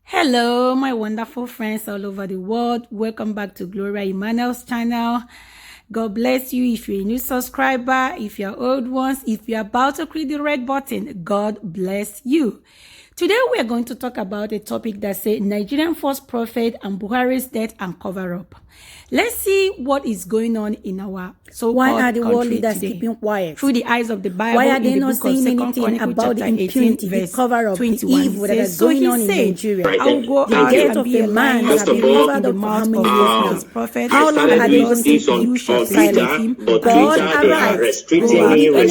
Hello, my wonderful friends all over the world. Welcome back to Gloria Emmanuel's channel. God bless you if you're a new subscriber, if you're old ones, if you're about to click the red button, God bless you. Today, we are going to talk about a topic that says Nigerian false prophet and Buhari's death and cover-up. Let's see what is going on in our so-called country today. Why are the world leaders keeping quiet? Through the eyes of the Bible, why are they not saying anything about the impunity, the cover-up, the evil that is going on in Nigeria? The death of a man has been covered up for how many years now? How long are they going to you shall silence him? God arise, restricting me. They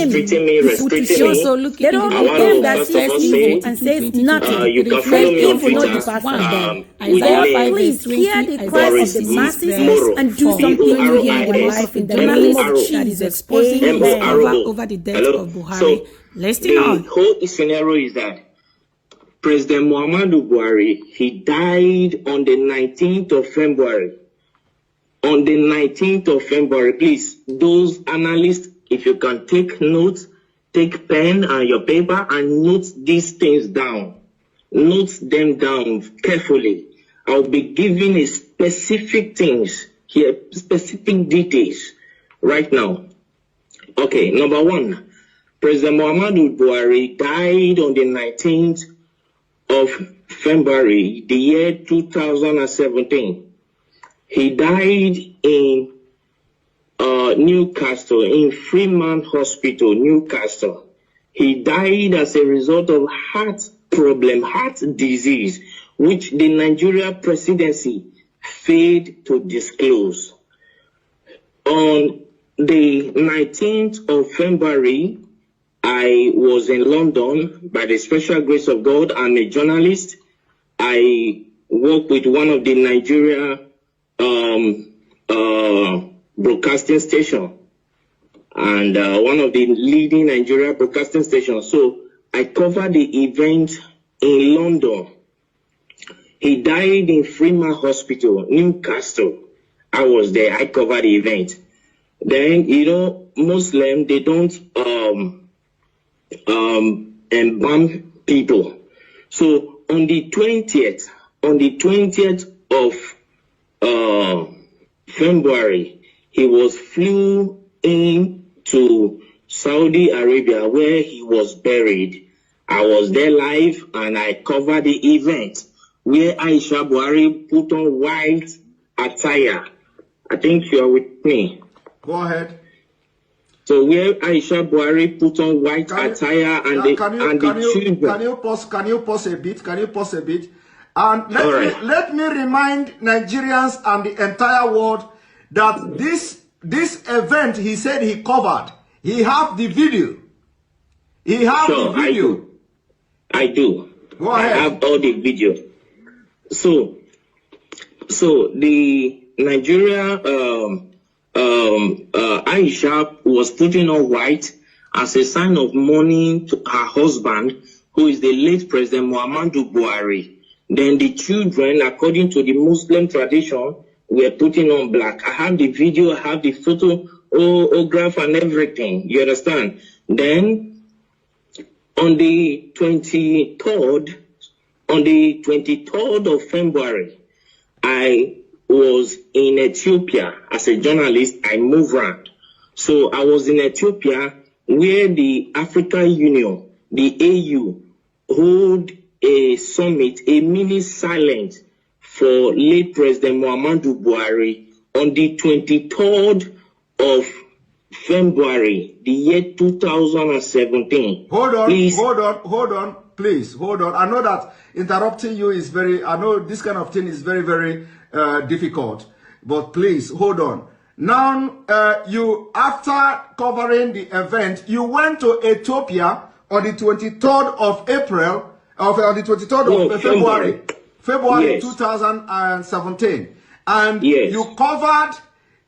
don't pretend that sees evil and says nothing. You can follow me on Twitter. Please hear the cry of the masses and do something new here in your life in the name of Jesus. That is exposing over the death of Buhari. So, Listen on. The whole scenario is that President Muhammadu Buhari, he died on the 19th of February. On the 19th of February, please, those analysts, if you can take notes, take pen and your paper and note these things down. Note them down carefully. I'll be giving a specific things here, specific details right now. Okay, number one, President Muhammadu Buhari died on the 19th of February, the year 2017. He died in Newcastle, in Freeman Hospital, Newcastle. He died as a result of heart problem, heart disease, which the Nigeria presidency failed to disclose. On the 19th of February, I was in London by the special grace of God. I'm a journalist. I work with one of the Nigeria broadcasting station and one of the leading Nigeria broadcasting stations. So I covered the event in London. He died in Freeman Hospital, Newcastle. I was there. I covered the event. Then, Muslim, they don't embalm people. So on the 20th of February, he was flew into Saudi Arabia where he was buried. I was there live and I covered the event where Aisha Buhari put on white attire. I think you are with me. Go ahead. So where Aisha Buhari put on white attire and the children. Can you pause a bit? And let me remind Nigerians and the entire world that this event he said he covered. He have the video. I do. Go ahead. I have all the video. So the Nigeria Aisha was putting on white as a sign of mourning to her husband, who is the late President Muhammadu Buhari. Then the children, according to the Muslim tradition, were putting on black. I have the video, I have the photograph and everything. You understand? Then on the 23rd of February, I was in Ethiopia as a journalist. I moved around. So I was in Ethiopia where the African Union, the AU, hold a summit, a mini silence for late President Muhammadu Buhari on the 23rd of February, the year 2017. Hold on, please, hold on. I know that interrupting you is I know this kind of thing is very, very difficult, but please, hold on. Now, you, after covering the event, you went to Ethiopia on the 23rd of April, on the 23rd of February yes. 2017. And yes.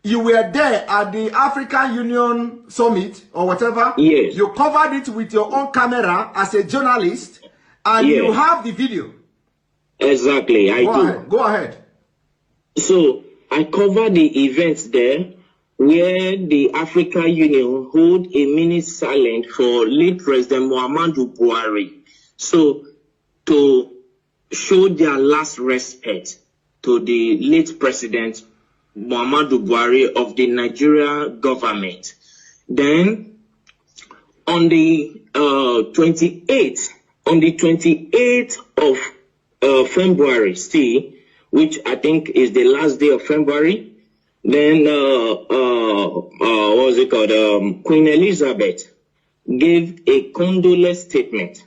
You were there at the African Union Summit or whatever. Yes. You covered it with your own camera as a journalist, and yes. You have the video. Exactly, I do. Go ahead. So I covered the events there where the African Union hold a minute silent for late President Muhammadu Buhari. So to show their last respect to the late President Muhammadu Buhari of the Nigeria government. Then on the 28th of February, still, which I think is the last day of February, then what was it called? Queen Elizabeth gave a condolence statement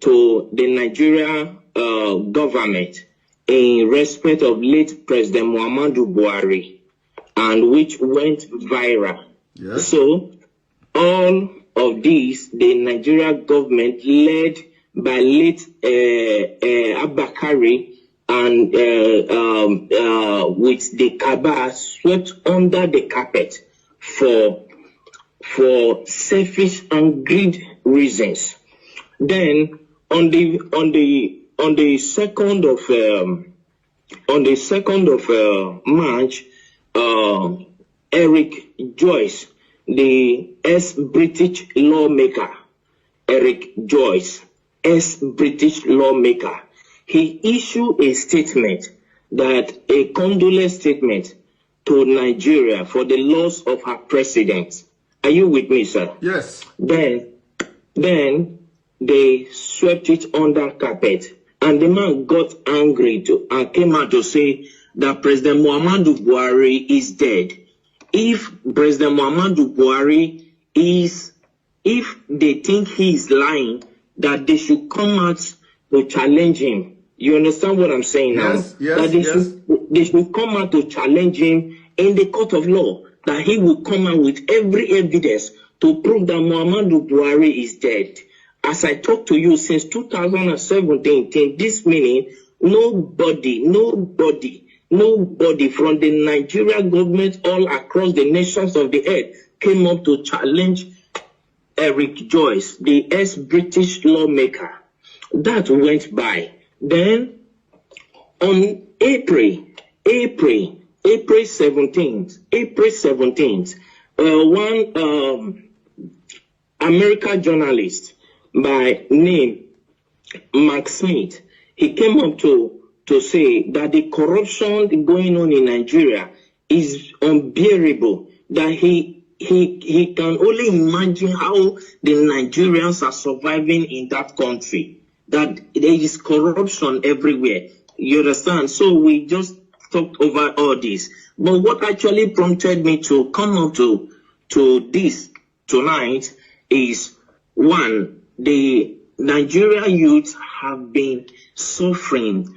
to the Nigeria government in respect of late President Muhammadu Buhari, and which went viral. Yes. So all of these, the Nigeria government led by late Abakari and with the cabals swept under the carpet for selfish and greed reasons. Then on the 2nd of March, Eric Joyce, the ex-British lawmaker, he issued a statement, that a condolence statement to Nigeria for the loss of her president. Are you with me, sir? Yes. Then they swept it under carpet, and the man got angry and came out to say that President Muhammadu Buhari is dead. If President Muhammadu Buhari if they think he is lying, that they should come out to challenge him. You understand what I'm saying now? Yes, yes, that they should come out to challenge him in the court of law, that he will come out with every evidence to prove that Muhammadu Buhari is dead. As I talk to you since 2017, till this minute, nobody from the Nigeria government all across the nations of the earth came up to challenge Eric Joyce, the ex-British lawmaker. That went by. Then on April 17th, one American journalist by name Mark Smith, he came up to say that the corruption going on in Nigeria is unbearable, that he can only imagine how the Nigerians are surviving in that country, that there is corruption everywhere. You understand? So we just talked over all this. But what actually prompted me to come up to this tonight is, one, the Nigeria youth have been suffering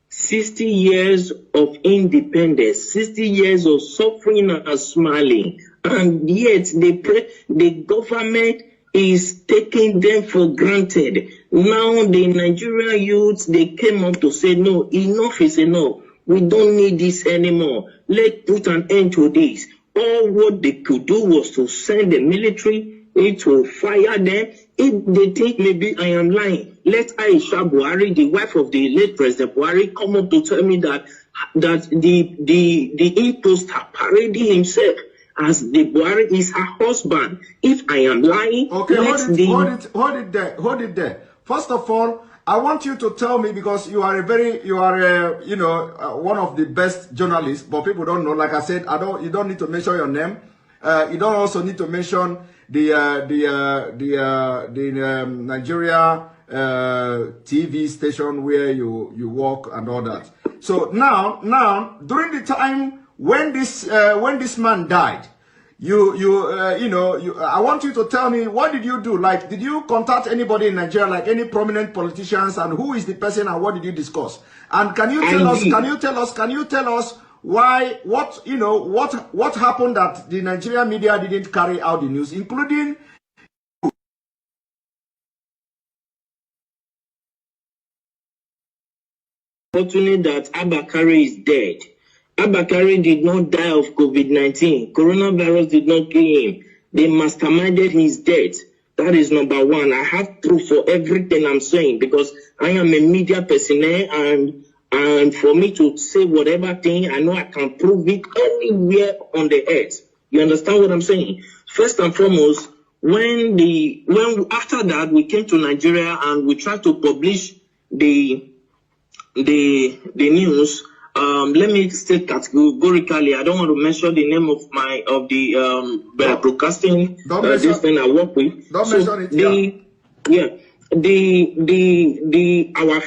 60 years of independence, 60 years of suffering and smiling, and yet the government is taking them for granted. Now the Nigerian youth, they came up to say, no, enough is enough. We don't need this anymore. Let's put an end to this. All what they could do was to send the military to fire them. If they think maybe I am lying, let Aisha Buhari, the wife of the late President Buhari, come up to tell me that the imposter parading himself as the Buhari is her husband. If I am lying, okay, hold it there. First of all, I want you to tell me, because you are one of the best journalists, but people don't know. Like I said, you don't need to mention your name. You don't also need to mention the Nigeria TV station where you work and all that. So now during the time when this man died, I want you to tell me, what did you do? Like, did you contact anybody in Nigeria, like any prominent politicians, and who is the person and what did you discuss? And can you tell us why, what happened that the Nigerian media didn't carry out the news, including fortunate that Abakari is dead. Abakari did not die of COVID-19. Coronavirus did not kill him. They masterminded his death. That is number one. I have proof for everything I'm saying, because I am a media personnel, and for me to say whatever thing, I know I can prove it anywhere on the earth. You understand what I'm saying? First and foremost, when after that we came to Nigeria and we tried to publish the news. Let me state categorically, I don't want to mention the name of the broadcasting this thing I work with. Don't mention it. Our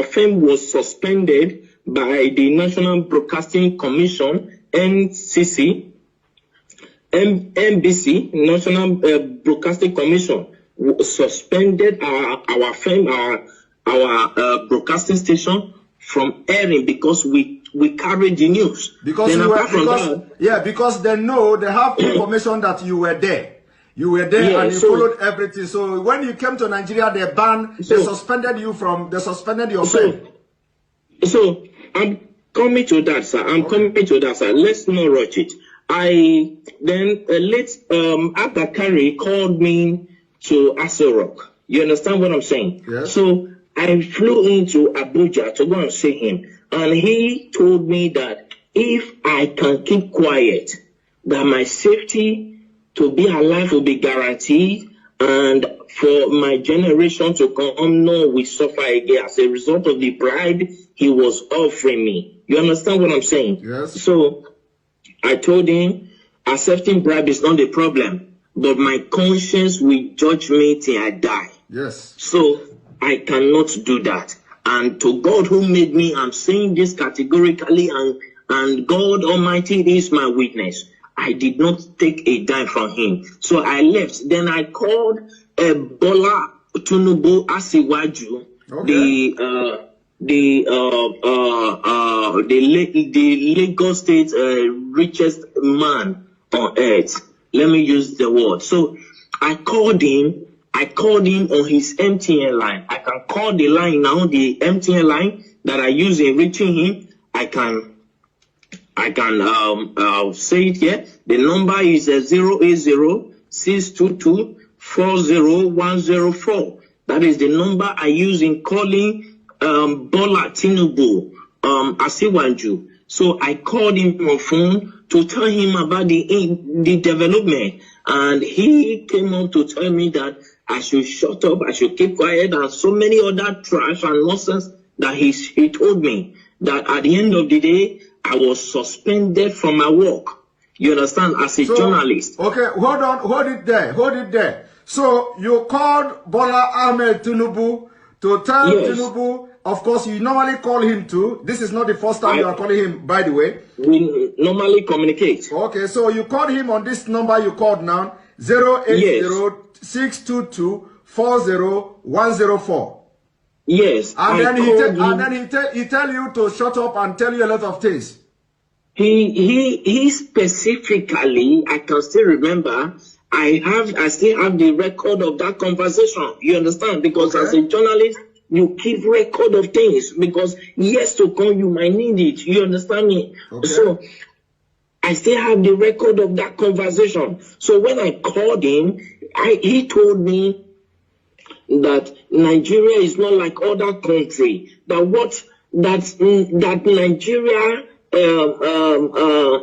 firm was suspended by the National Broadcasting Commission, NBC, National Broadcasting Commission, suspended our firm, our broadcasting station from airing because we carried the news. Because they know, they have information that you were there. You were there and you followed everything. So when you came to Nigeria, they suspended your firm. So I'm coming to that, sir. Let's not rush it. Late Abakari called me to Aso Rock. You understand what I'm saying? Yes. So I flew into Abuja to go and see him. And he told me that if I can keep quiet, that my safety to be alive will be guaranteed, and for my generation to come, no, we suffer again as a result of the bribe he was offering me. You understand what I'm saying? Yes. So I told him accepting bribe is not the problem, but my conscience will judge me till I die. Yes. So I cannot do that. And to God who made me, I'm saying this categorically, and God Almighty is my witness. I did not take a dime from him. So I left. Then I called Bola Tinubu Asiwaju, the Lagos State richest man on earth. Let me use the word. So I called him on his MTN line. I can call the line now, the MTN line that I use in reaching him. I can say it here. The number is 080-622-40104. That is the number I use in calling Bola Tinubu Asiwaju. So I called him on phone to tell him about the development, and he came up to tell me that I should shut up, I should keep quiet, and so many other trash and nonsense that he told me that at the end of the day, I was suspended from my work. You understand? As a journalist. Okay, hold it there. So you called Bola Ahmed Tinubu to tell Tinubu, of course you normally call him too. This is not the first time you are calling him, by the way. We normally communicate. Okay, so you called him on this number you called now, 080-622-40104. Yes. And then he tell you to shut up and tell you a lot of things. He specifically, I can still remember, I still have the record of that conversation. You understand? Because as a journalist, you keep record of things, because years to come you might need it. You understand me? Okay. So I still have the record of that conversation. So when I called him, he told me that Nigeria is not like other countries. That Nigeria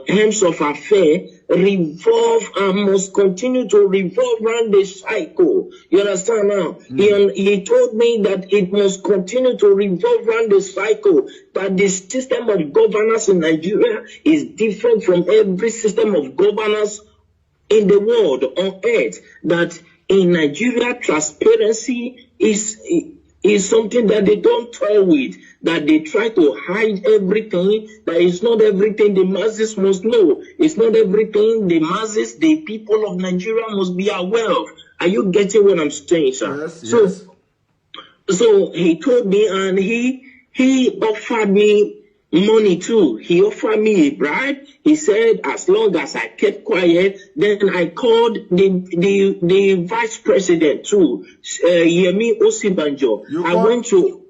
hems of affair revolve and must continue to revolve around the cycle. You understand now? He told me that it must continue to revolve around the cycle, that the system of governance in Nigeria is different from every system of governance in the world, on earth, that in Nigeria transparency is something that they don't toy with, that they try to hide everything, that it's not everything the masses must know. It's not everything the masses, the people of Nigeria must be aware of. Are you getting what I'm saying, sir? Yes. So he told me, and he offered me money too. He offered me a bribe. He said as long as I kept quiet, then I called the vice president too, Yemi Osibanjo.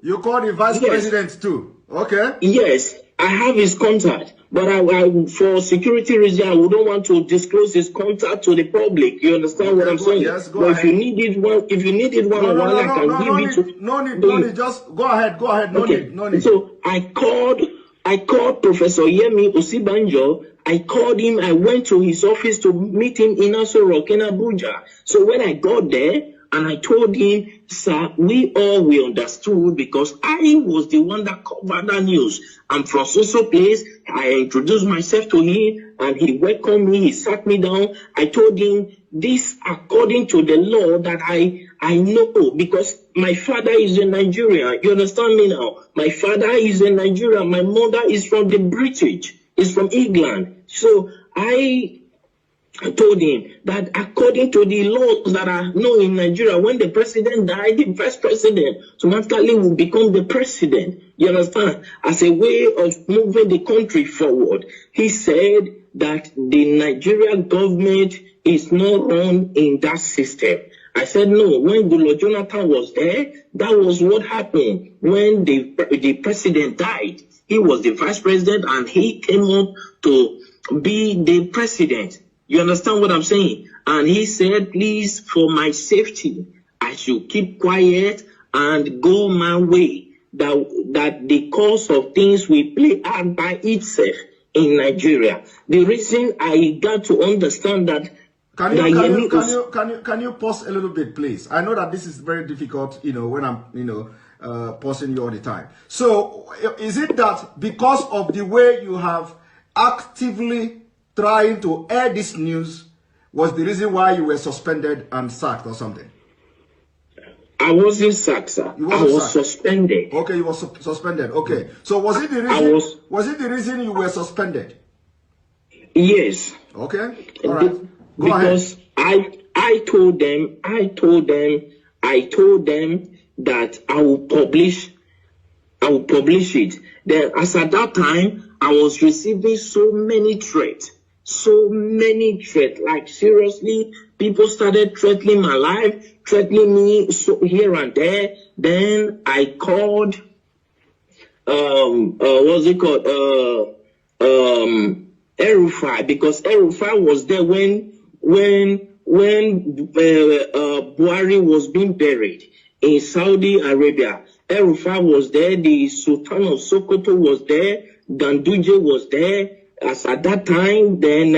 You called the vice president too? Okay. Yes, I have his contact, but I for security reasons I wouldn't want to disclose his contact to the public. You understand what I'm saying? Yes, go ahead. If you needed one on one, I can give it to. No need. Just go ahead. No need. So I called I called Professor Yemi Osibanjo. I called him. I went to his office to meet him in Aso Rock in Abuja. So when I got there and I told him, sir, we understood because I was the one that covered that news. I'm from so place. I introduced myself to him and he welcomed me. He sat me down. I told him this according to the law that I know because my father is in Nigeria. You understand me now? My father is in Nigeria. My mother is from the British. Is from England. So I told him that according to the laws that are known in Nigeria, when the president died, the vice president automatically will become the president. You understand? As a way of moving the country forward. He said that the Nigerian government is not run in that system. I said, no, when Goodluck Jonathan was there, that was what happened when the president died. He was the vice president and he came up to be the president. You understand what I'm saying? And he said, please, for my safety, I should keep quiet and go my way. That the course of things will play out by itself in Nigeria. The reason I got to understand that. Can you pause a little bit, please? I know that this is very difficult, when I'm, pausing you all the time. So is it that because of the way you have actively trying to air this news was the reason why you were suspended and sacked or something? I wasn't sacked, sir. I was suspended. Okay, you were suspended. Okay. So was it the reason was it the reason you were suspended? Yes. Okay. All right. Go because ahead. I told them that I will publish it. Then as at that time, I was receiving so many threats. Like seriously, people started threatening my life, threatening me so here and there. Then I called, what's it called? El-Rufai, because El-Rufai was there when Buhari was being buried in Saudi Arabia. El-Rufai was there, the Sultan of Sokoto was there, Ganduje was there. As at that time, then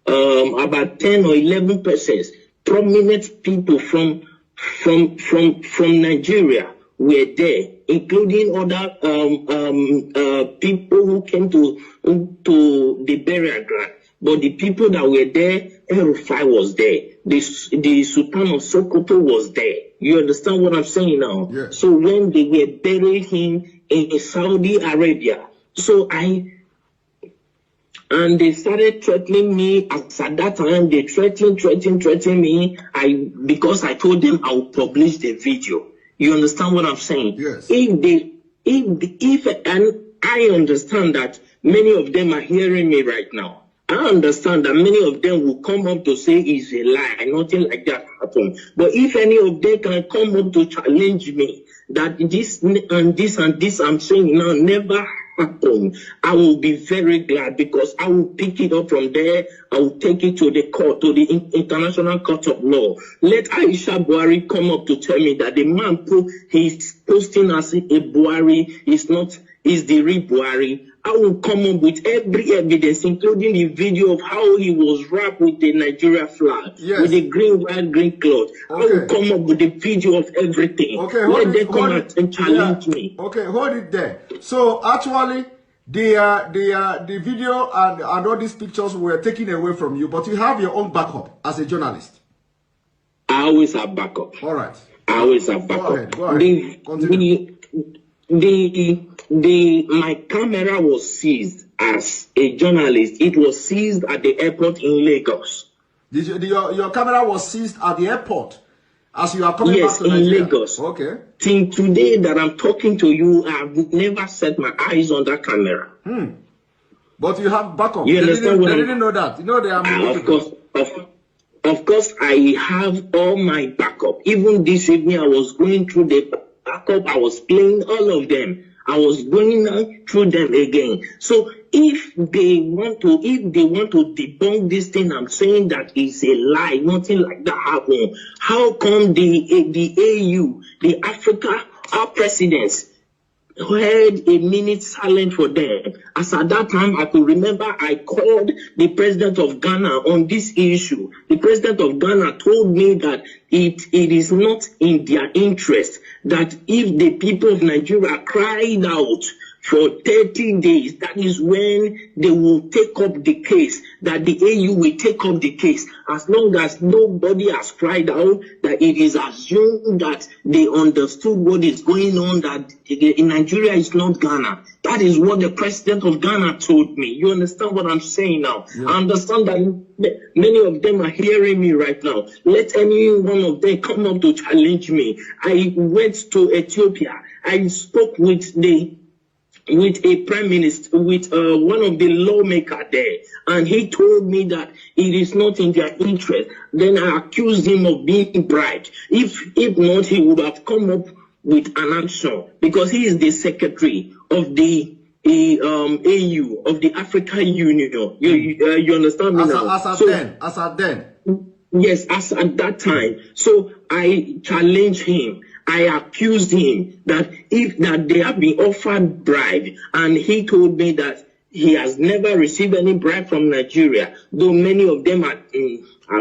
about 10 or 11 persons, prominent people from Nigeria were there, including other people who came to the burial ground. But the people that were there, El-Rufai was there. The Sultan of Sokoto was there. You understand what I'm saying now? Yeah. So when they were burying him in Saudi Arabia, and they started threatening me. As at that time, they threatening me. Because I told them I would publish the video. You understand what I'm saying? Yes. And I understand that many of them are hearing me right now. I understand that many of them will come up to say it's a lie, nothing like that happened. But if any of them can come up to challenge me that this and this and this I'm saying now never happened, I will be very glad because I will pick it up from there. I will take it to the court, to the International Court of Law. Let Aisha Buhari come up to tell me that the man he's posting as a Buhari is the real Buhari. I will come up with every evidence, including the video of how he was wrapped with the Nigeria flag, yes, with the white, green cloth. Okay. I will come up with the video of everything. Okay, let them come out and challenge me. Okay, hold it there. So actually, the video and all these pictures were taken away from you, but you have your own backup as a journalist. I always have backup. All right. I always have backup. Go ahead. Continue. My camera was seized as a journalist. It was seized at the airport in Lagos. Your camera was seized at the airport as you are coming back to Nigeria? Yes, in Lagos. Okay. Till today that I'm talking to you, I've never set my eyes on that camera. But you have backup. You understand what I didn't know that. You know they are Of course, I have all my backup. Even this evening, I was going through the backup. I was playing all of them. I was going through them again. So if they want to debunk this thing, I'm saying that it's a lie. Nothing like that happened. How come the AU, the Africa, our presidents, heard a minute silent for them. As at that time, I could remember I called the president of Ghana on this issue. The president of Ghana told me that it is not in their interest that if the people of Nigeria cried out for 30 days, that is when they will take up the case, that the AU will take up the case. As long as nobody has cried out, that it is assumed that they understood what is going on, that in Nigeria is not Ghana. That is what the president of Ghana told me. You understand what I'm saying now? Yeah. I understand that many of them are hearing me right now. Let any one of them come up to challenge me. I went to Ethiopia. I spoke with a prime minister, with one of the lawmakers there, and he told me that it is not in their interest. Then I accused him of being bribed. If not, he would have come up with an action, because he is the secretary of the AU, of the African Union. You understand me now? As at then. Yes, as at that time. So I challenged him. I accused him that they have been offered bribe, and he told me that he has never received any bribe from Nigeria, though many of them are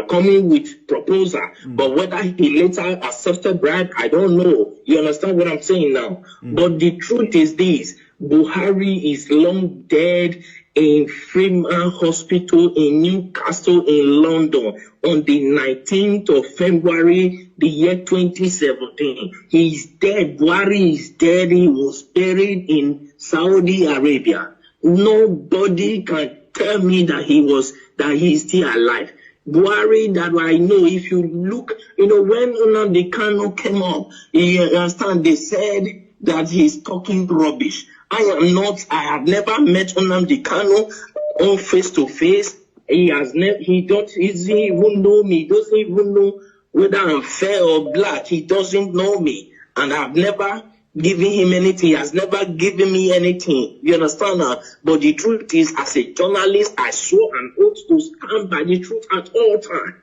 coming with proposal. But whether he later accepted bribe, I don't know. You understand what I'm saying now? But the truth is this: Buhari is long dead in Freeman Hospital in Newcastle in London on the 19th of February, the year 2017. He's dead. Buhari is dead. He was buried in Saudi Arabia. Nobody can tell me that he's still alive. Buhari, that I know, if you look, when Nnamdi Kanu came up, you understand, they said that he's talking rubbish. I have never met Nnamdi Kanu on face to face. He doesn't even know me. He doesn't even know whether I'm fair or black. He doesn't know me. And I've never given him anything. He has never given me anything. You understand now? But the truth is, as a journalist, I swore an oath to stand by the truth at all times.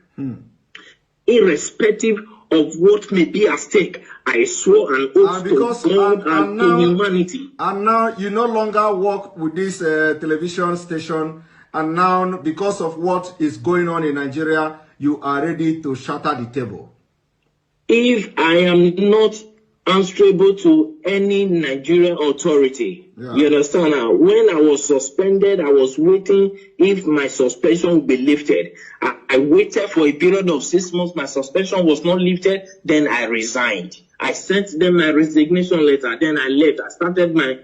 Irrespective of what may be at stake, I swore an oath to God and to humanity. And now you no longer work with this television station, and now because of what is going on in Nigeria, you are ready to shatter the table. If I am not answerable to any Nigerian authority, you understand now? When I was suspended, I was waiting if my suspension would be lifted. I waited for a period of 6 months. My suspension was not lifted. Then I resigned. I sent them my resignation letter. Then I left. I started my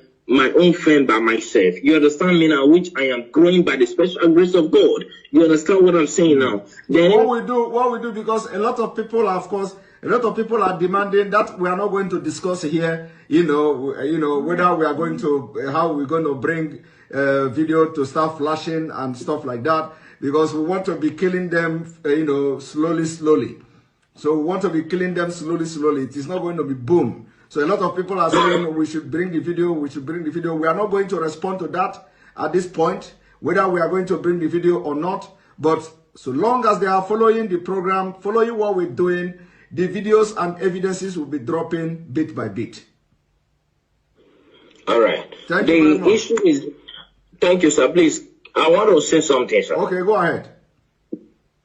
own firm by myself. You understand me now? Which I am growing by the special grace of God. You understand what I'm saying now? Then what we do, because a lot of people, of course, a lot of people are demanding that we are not going to discuss here, whether we are going to, how we're going to bring video to start flashing and stuff like that, because we want to be killing them, slowly. So we want to be killing them slowly. It is not going to be boom. So a lot of people are saying we should bring the video, We are not going to respond to that at this point, whether we are going to bring the video or not. But so long as they are following the program, following what we're doing, the videos and evidences will be dropping bit by bit. All right. Thank you very much. The issue is, thank you, sir. Please, I want to say something, sir. Okay, go ahead.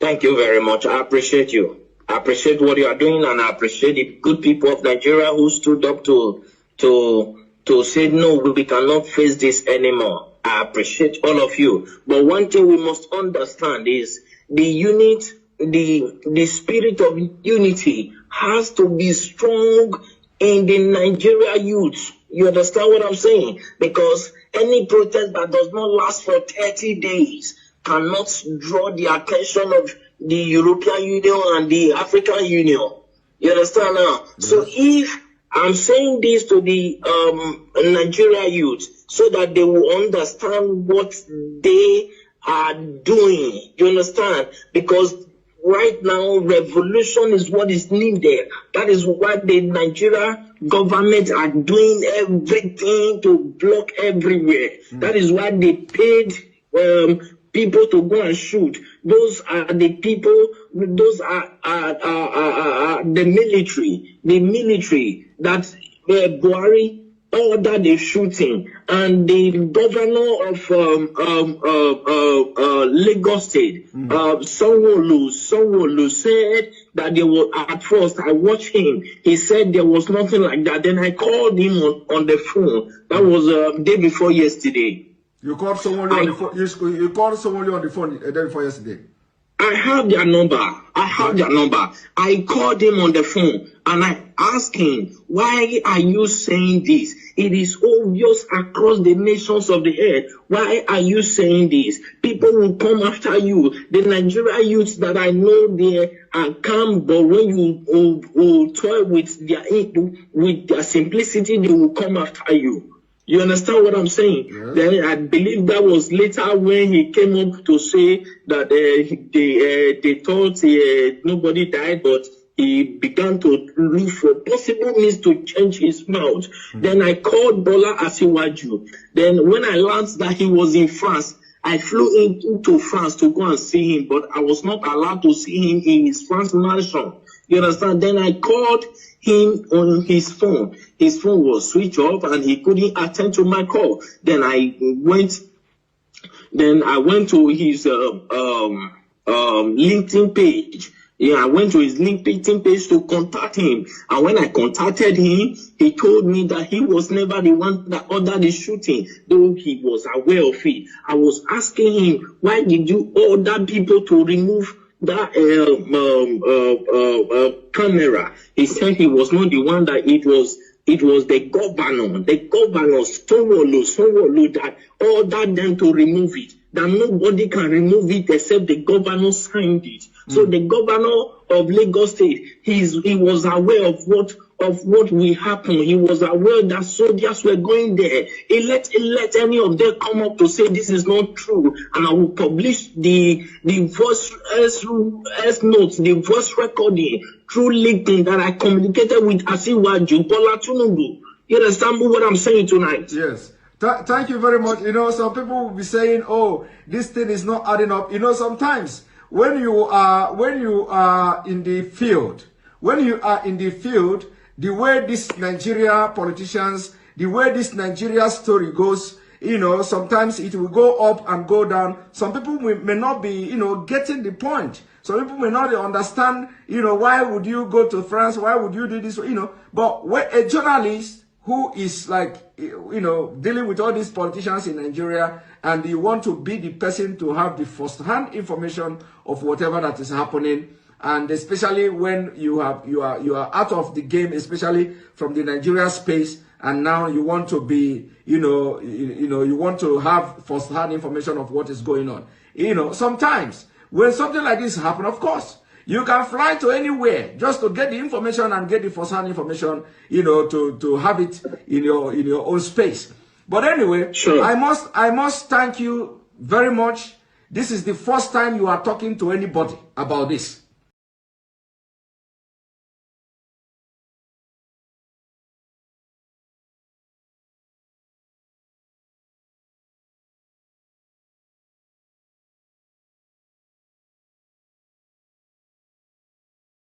Thank you very much. I appreciate you. I appreciate what you are doing, and I appreciate the good people of Nigeria who stood up to say, no, we cannot face this anymore. I appreciate all of you. But one thing we must understand is the spirit of unity has to be strong in the Nigeria youth. You understand what I'm saying? Because any protest that does not last for 30 days cannot draw the attention of the European Union and the African Union. You understand now? Yes. So if I'm saying this to the Nigeria youth so that they will understand what they are doing. You understand? Because right now, revolution is what is needed. That is why the Nigeria government are doing everything to block everywhere. That is why they paid people to go and shoot. Those are the people, those are the military that Buhari ordered the shooting, and the governor of Lagos State, Sanwo-Olu said that there was, at first I watched him, he said there was nothing like that. Then I called him on the phone. That was day before yesterday. You called someone on the phone. You called someone on the phone the day before yesterday. I have their number. I called him on the phone and I asked him, why are you saying this? It is obvious across the nations of the earth. Why are you saying this? People will come after you. The Nigerian youths that I know there are calm, but when you toy with their simplicity, they will come after you. You understand what I'm saying? Yes. Then I believe that was later when he came up to say that they thought nobody died, but he began to look for possible means to change his mouth. Then I called Bola Asiwaju. Then when I learned that he was in France, I flew into France to go and see him, but I was not allowed to see him in his France mansion. You understand? Then I called him on his phone. His phone was switched off and he couldn't attend to my call. Then I went to his LinkedIn page. Yeah, I went to his LinkedIn page to contact him. And when I contacted him, he told me that he was never the one that ordered the shooting, though he was aware of it. I was asking him, why did you order people to remove that camera? He said he was not the one, that it was the governor Sanwo-Olu that ordered them to remove it, that nobody can remove it except the governor signed it. So the governor of Lagos State, he was aware of what will happen. He was aware that soldiers were going there. He let any of them come up to say this is not true, and I will publish the voice notes, the voice recording through LinkedIn that I communicated with Asiwaju Bola Tinubu. You understand what I'm saying tonight? Yes. Thank you very much. You know, some people will be saying, "Oh, this thing is not adding up." You know, sometimes when you are in the field, the way this Nigeria politicians, the way this Nigeria story goes, you know, sometimes it will go up and go down. Some people may not be, you know, getting the point. Some people may not understand, you know, why would you go to France? Why would you do this? You know, but when a journalist who is like, you know, dealing with all these politicians in Nigeria, and you want to be the person to have the first-hand information of whatever that is happening, and especially when you are out of the game, especially from the Nigeria space, and now you want to be, you want to have first-hand information of what is going on. You know, sometimes when something like this happens, of course, you can fly to anywhere just to get the information and get the first-hand information, you know, to have it in your own space. But anyway, sure. I must thank you very much. This is the first time you are talking to anybody about this.